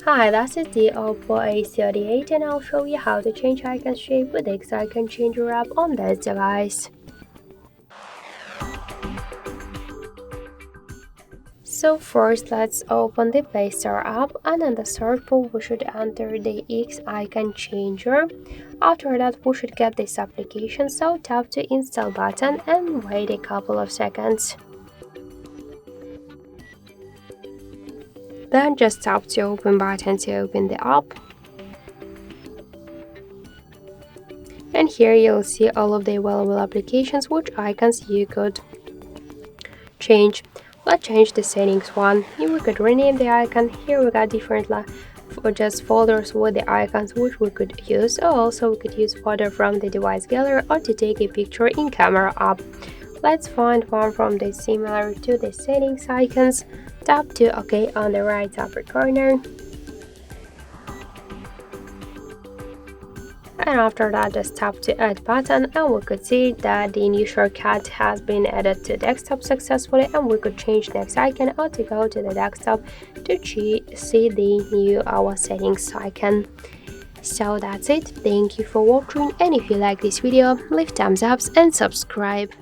Hi, this is the OPPO A38 and I'll show you how to change icon shape with X Icon Changer app on this device. So first let's open the Play Store app, and in the search bar we should enter the X Icon Changer. After that we should get this application, so tap the install button and wait a couple of seconds. Then just tap the open button to open the app. And here you'll see all of the available applications which icons you could change. Let's change the settings one. Here we could rename the icon. Here we got different just folders with the icons which we could use, or also we could use photo from the device gallery or to take a picture in camera app. Let's find one from the similar to the settings icons. Tap to OK on the right upper corner. And after that just tap the add button, and we could see that the new shortcut has been added to desktop successfully, and we could change next icon or to go to the desktop to see the new our settings icon. So that's it. Thank you for watching, and if you like this video, leave thumbs up and subscribe.